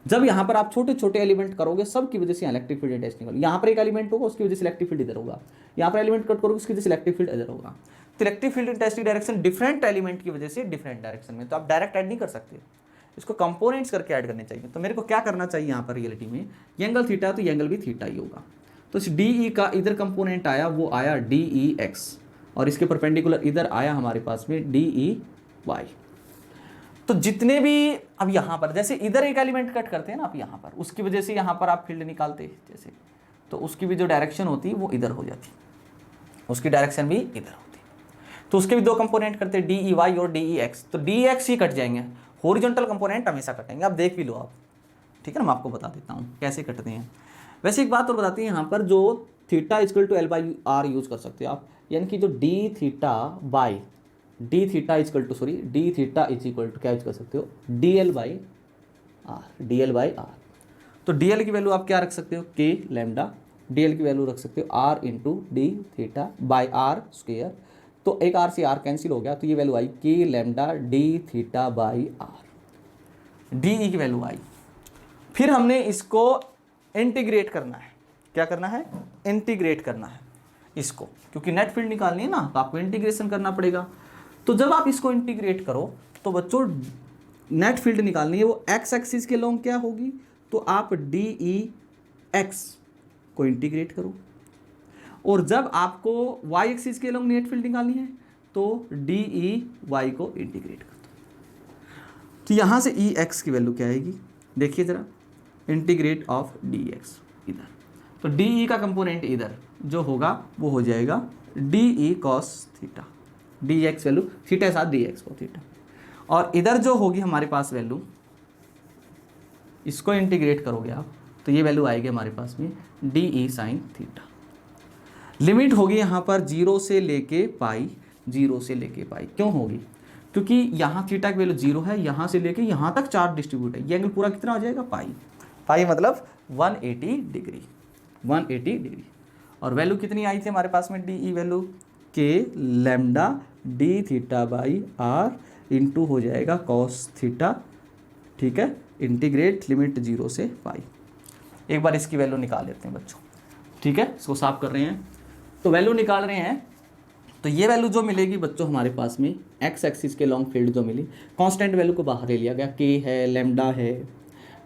जब यहाँ पर आप छोटे छोटे एलिमेंट करोगे सब की वजह से इलेक्ट्रिक फील्ड इंटेंसिटी निकलेगी। यहाँ पर एक एलिमेंट होगा उसकी वजह से इलेक्ट्रिक फील्ड इधर होगा, यहाँ पर एलिमेंट कट करोगे उसकी वजह से इलेक्ट्रिक फील्ड इधर होगा। तो electric field intensity direction different element की वजह से डिफरेंट डायरेक्शन में, तो आप डायरेक्ट ऐड नहीं कर सकते, इसको कंपोनेंट्स करके ऐड करने चाहिए। तो मेरे को क्या करना चाहिए यहाँ पर रियलिटी में, ये एंगल थीटा तो ये एंगल भी थीटा ही होगा। तो इस डी ई का इधर कंपोनेंट आया वो आया डी ई एक्स, और इसके परपेंडिकुलर इधर आया हमारे पास में डी ई वाई। तो जितने भी अब यहाँ पर जैसे इधर एक एलिमेंट कट करते हैं ना आप यहाँ पर, उसकी वजह से यहाँ पर आप फील्ड निकालते जैसे, तो उसकी भी जो डायरेक्शन होती है वो इधर हो जाती, उसकी डायरेक्शन भी इधर होती। तो उसके भी दो कंपोनेंट करते हैं डी ई वाई और डी ई एक्स, तो डी एक्स ही कट जाएंगे, हॉरिजॉन्टल कंपोनेंट हमेशा कटेंगे, आप देख भी लो आप, ठीक है ना। मैं आपको बता देता हूँ कैसे कटते हैं। वैसे एक बात और बताती हैं, यहाँ पर जो theta equal to l by R use कर सकते हो आप, यानी कि जो d theta by d theta is equal to क्या यूज कर सकते हो, डी एल बाई आर। तो डी एल की वैल्यू आप क्या रख सकते हो, के लैम्डा, डी एल की वैल्यू रख सकते हो R into d theta by R square. तो एक आर से आर कैंसिल हो गया, तो ये वैल्यू आई K lambda d theta by R, d E की वैल्यू आई। फिर हमने इसको इंटीग्रेट करना है, क्या करना है, इंटीग्रेट करना है इसको, क्योंकि नेट फील्ड निकालनी है ना, तो आपको इंटीग्रेशन करना पड़ेगा। तो जब आप इसको इंटीग्रेट करो तो बच्चों नेट फील्ड निकालनी है, वो एक्स एक्सिस के लॉन्ग क्या होगी, तो आप डी ई एक्स को इंटीग्रेट करो, और जब आपको वाई एक्सिस के लॉन्ग नेट फील्ड निकालनी है तो डी ई वाई को इंटीग्रेट कर दो। तो यहाँ से ई एक्स की वैल्यू क्या आएगी, देखिए ज़रा, इंटीग्रेट ऑफ डी एक्स इधर, तो डी ई का कंपोनेंट इधर जो होगा वो हो जाएगा D E cos theta, D x value theta साथ डी एक्स को थीटा, और इधर जो होगी हमारे पास वैल्यू, इसको इंटीग्रेट करोगे आप तो ये वैल्यू आएगी हमारे पास में डी ई साइन थीटा। लिमिट होगी यहाँ पर जीरो से लेके पाई, जीरो से लेके पाई क्यों होगी, क्योंकि यहाँ थीटा की वैल्यू जीरो है, यहाँ से लेके यहाँ तक चार्ज डिस्ट्रीब्यूट है, ये एंगल पूरा कितना हो जाएगा, पाई, पाई मतलब 180 डिग्री, 180 डिग्री। और वैल्यू कितनी आई थी हमारे पास में, d E value K lambda d theta by R into हो जाएगा कॉस थीटा, ठीक है, इंटीग्रेट लिमिट जीरो से पाई। एक बार इसकी वैल्यू निकाल लेते हैं बच्चों, ठीक है, इसको साफ कर रहे हैं, तो वैल्यू निकाल रहे हैं। तो ये वैल्यू जो मिलेगी बच्चों हमारे पास में एक्स एक्सिस के लॉन्ग फील्ड जो मिली, कांस्टेंट वैल्यू को बाहर ले लिया गया, के है लैम्डा है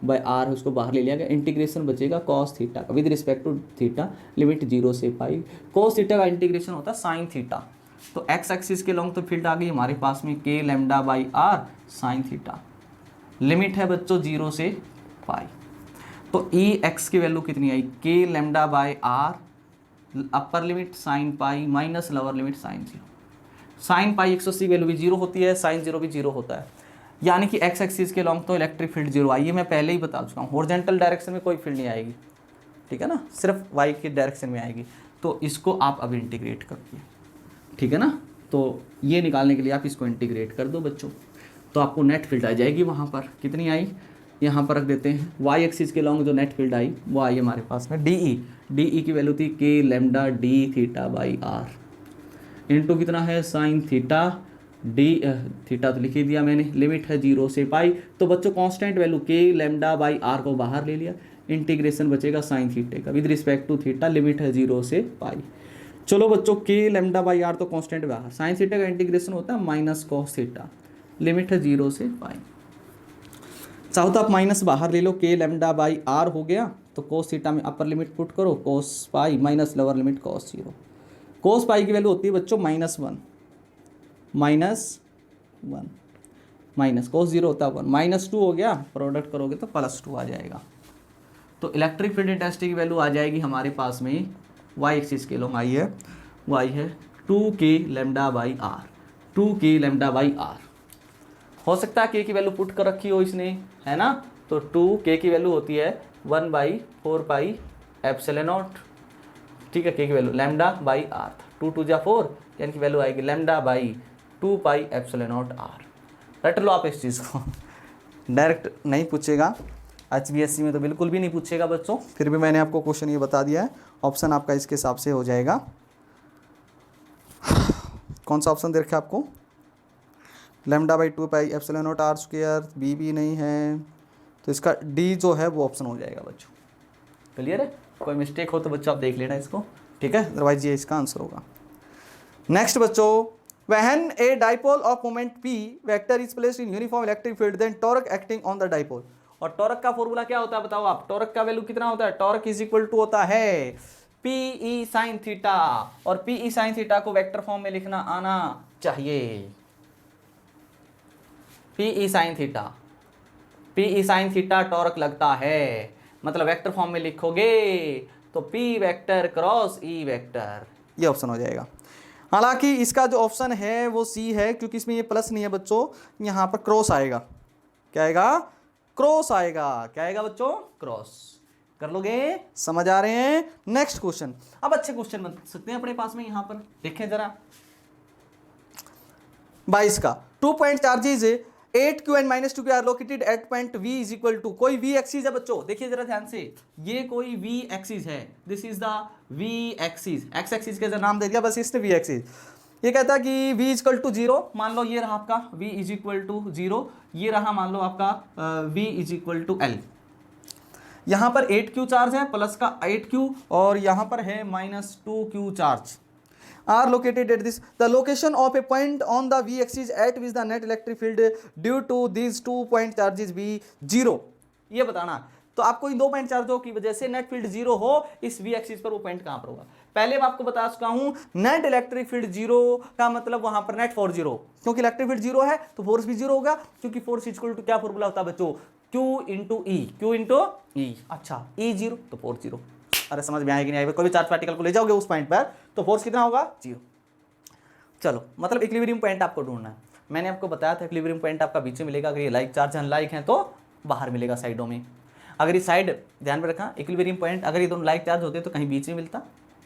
बाय आर है, उसको बाहर ले लिया गया, इंटीग्रेशन बचेगा कॉस थीटा का with respect to theta, limit zero से पाई। कॉस थीटा का इंटीग्रेशन होता है साइन थीटा, तो एक्स एक्सिस के लॉन्ग तो फील्ड आ गई हमारे पास में K lambda by R sine theta, limit है बच्चों जीरो से पाई। तो ई एक्स की वैल्यू कितनी आई, K lambda by R upper limit sine pi minus lower limit sine zero, sine pi 180 value भी जीरो होती है, साइन जीरो भी जीरो होता है, यानी कि एक्स एक्सिस के लॉन्ग तो इलेक्ट्रिक फील्ड जीरो आई है, मैं पहले ही बता चुका हूँ। हॉरिजॉन्टल डायरेक्शन में कोई फील्ड नहीं आएगी, ठीक है ना, सिर्फ वाई की डायरेक्शन में आएगी। तो इसको आप अब इंटीग्रेट करिए, ठीक है ना, तो ये निकालने के लिए आप इसको इंटीग्रेट कर दो बच्चों, तो आपको नेट फील्ड आ जाएगी वहाँ पर, कितनी आई, यहाँ पर रख देते हैं, वाई एक्सिस के लॉन्ग जो नेट फील्ड आई वो आई हमारे पास में डी ई की वैल्यू थी K lambda d theta by R into कितना है साइन थीटा, डी थीटा तो लिख ही दिया मैंने, लिमिट है जीरो से पाई। तो बच्चों constant value K lambda by R को बाहर ले लिया, इंटीग्रेशन बचेगा साइन थीटे का with respect to theta, limit है जीरो से पाई। चलो बच्चों के लैम्डा बाई आर तो कांस्टेंट बाहर, साइन थीटा का इंटीग्रेशन होता है माइनस कॉस थीटा, लिमिट है जीरो से पाई। चाहो तो आप माइनस बाहर ले लो, के लैम्डा बाई आर हो गया, तो कोस थीटा में अपर लिमिट पुट करो cos pi minus lower limit cos zero. Cos pi की वैल्यू होती है बच्चों -1, -1 माइनस कोस जीरो होता है 1, -2 हो गया, प्रोडक्ट करोगे तो +2 आ जाएगा। तो इलेक्ट्रिक फील्ड इंटेंसिटी की वैल्यू आ जाएगी हमारे पास में वाई एक्सिस के लॉन्ग आई है, वो आई है 2k lambda by R, 2k lambda by R. हो सकता है के की वैल्यू पुट कर रखी हो इसने, है ना, तो 2k की वैल्यू होती है 1/4 पाई एप्सिलॉन नॉट, ठीक है, के की वैल्यू लैम्डा बाई आर था, 2 2 जा 4, यानी कि वैल्यू आएगी lambda by 2 pi epsilon naught R. रट लो आप इस चीज़ को, डायरेक्ट नहीं पूछेगा, HBSC में तो बिल्कुल भी नहीं पूछेगा बच्चों, फिर भी मैंने आपको क्वेश्चन ये बता दिया है, ऑप्शन आपका इसके हिसाब से हो जाएगा। कौन सा ऑप्शन दे रखा है आपको, lambda by 2 pi epsilon naught R square, B भी नहीं है, तो इसका डी जो है वो ऑप्शन हो जाएगा बच्चों। क्लियर है? कोई मिस्टेक हो तो बच्चों आप देख लेना इसको, ठीक है, अदरवाइज ये इसका आंसर होगा। नेक्स्ट बच्चों, when a dipole of moment p vector is placed in uniform electric field then torque acting on the dipole. और टॉर्क का फॉर्मूला क्या होता है बताओ आप? टॉर्क का वैल्यू कितना होता है? टॉर्क इज इक्वल टू होता है पी ई साइन थीटा, और पी ई साइन थीटा को वेक्टर फॉर्म में लिखना आना चाहिए। P E sine theta, P E sine theta torque लगता है, मतलब वेक्टर फॉर्म में लिखोगे तो P vector cross E vector, ये ऑप्शन हो जाएगा। हालांकि इसका जो ऑप्शन है वो सी है, क्योंकि इसमें ये प्लस नहीं है बच्चों, यहाँ पर क्रॉस आएगा। क्या आएगा? क्रॉस आएगा। क्या आएगा बच्चों? क्रॉस। कर लोगे? समझ आ रहे हैं? Next question. अब अच्छे क्वेश्चन बन सकते हैं अपने पास में, यहां पर देखें जरा 22 का। 2 point charges 8q and -2q are located at point v is equal to, कोई v एक्सिस है बच्चों, देखिए जरा ध्यान से, ये कोई v एक्सिस है, this is the v axis, x axis के नाम दे दिया बस इसने v एक्सिस। ये कहता है कि v इज इक्वल टू 0, मान लो ये रहा आपका v इज इक्वल टू 0, ये रहा मान लो आपका v is equal to l। यहाँ पर 8q चार्ज है, प्लस का 8q, और यहाँ पर है -2q charge are located at this, the location of a point on the v axis at which the net electric field due to these 2 point charges be 0। ये बताना। तो आपको इन 2 पॉइंट चार्जों की वजह से नेट फील्ड 0 हो, इस v एक्सिस पर वो पॉइंट कहां पर होगा? पहले मैं आपको बता चुका हूं, नेट इलेक्ट्रिक फील्ड 0 का मतलब वहां पर नेट फोर्स 0, क्योंकि इलेक्ट्रिक फील्ड 0 है तो फोर्स भी 0 होगा, क्योंकि फोर्स इक्वल टू क्या फॉर्मूला होता है बच्चों? Q इंटू ई, Q इंटू ई। अच्छा, E 0 तो फोर्स 0। अरे समझ में आएगी नहीं आएगी? कोई भी चार्ज पार्टिकल को ले जाओगे उस पॉइंट पर तो फोर्स कितना होगा? 0। चलो, मतलब इक्विलिब्रियम पॉइंट आपको ढूंढना है। मैंने आपको बताया था इक्विलिब्रियम पॉइंट आपका बीच में मिलेगा, अगर ये लाइक चार्ज अनलाइक है तो बाहर मिलेगा साइडों में। अगर ये साइड ध्यान में रखा, इक्विलिब्रियम पॉइंट अगर ये दोनों लाइक चार्ज होते तो कहीं बीच में मिलता,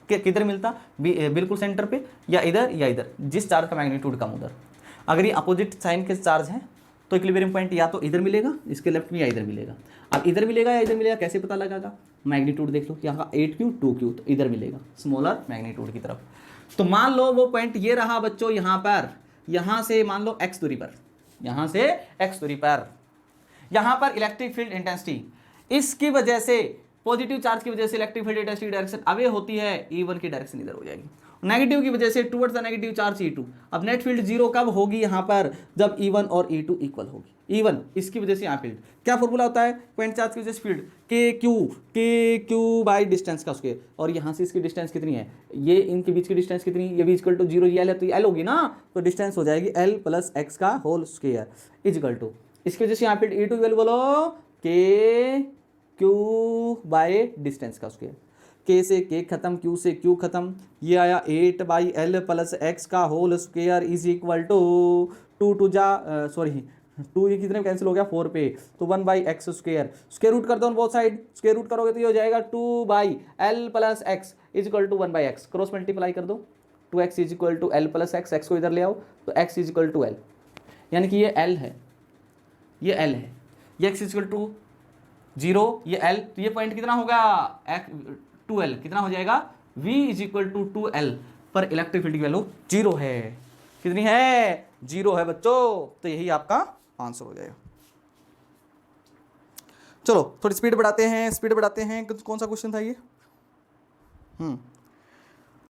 किधर मिलता? बिल्कुल सेंटर पे, या इधर या इधर, जिस चार्ज का मैग्नीट्यूड कम उधर। अगर ये अपोजिट साइन के चार्ज हैं तो इक्विलिब्रियम पॉइंट या तो इधर मिलेगा इसके लेफ्ट में, या इधर मिलेगा। अब इधर मिलेगा या इधर मिलेगा कैसे पता लगेगा? मैग्नीट्यूड देख लो, यहाँ 8q 2q, तो इधर मिलेगा स्मॉलर मैग्नीट्यूड की तरफ। तो मान लो वो पॉइंट ये रहा बच्चों, यहाँ पर, यहाँ से मान लो x दूरी पर, यहाँ से x दूरी पर, यहाँ पर इलेक्ट्रिक फील्ड इंटेंसिटी, इसकी वजह से पॉजिटिव चार्ज की वजह से electric field intensity direction away होती है, E1 की डायरेक्शन इधर हो जाएगी, नेगेटिव की वजह से towards the negative charge E2। अब नेट फील्ड 0 कब होगी? यहाँ पर जब E1 और E2 इक्वल होगी। E1 इसकी वजह से यहाँ फील्ड, क्या फॉर्मूला होता है? पॉइंट चार्ज की वजह से फील्ड KQ बाई डिस्टेंस का स्क्वायर, और यहाँ से इसकी डिस्टेंस कितनी है? ये इनके बीच की डिस्टेंस कितनी? ये भी इक्वल टू 0, ये L है तो ये L होगी ना, तो डिस्टेंस हो जाएगी L प्लस x का whole square is equal to, इसकी वजह से यहाँ फील्ड E2 वैल्यू बोलो KQ बाई डिस्टेंस का स्क्वायर, K से K खत्म, Q से Q खत्म, ये आया 8/L प्लस x का whole square is equal to 2 ये कितने कैंसिल हो गया? 4 पे, तो 1/x स्क्वायर, स्क्वायर रूट कर दो बोथ साइड, स्क्वायर रूट करोगे तो ये हो जाएगा 2/L plus x is equal to 1/x, cross multiply कर दो, 2x is equal to L plus x को इधर ले आओ तो x is equal to L, यानी कि ये L है, ये L है, ये x इज इक्वल टू 0, ये L, तो ये पॉइंट कितना होगा? 2L, कितना हो जाएगा? V is equal to 2L पर इलेक्ट्रिक फील्ड की वैल्यू 0 है। कितनी है? 0 है बच्चों, तो यही आपका आंसर हो जाएगा। चलो थोड़ी स्पीड बढ़ाते हैं, कौन सा क्वेश्चन था ये?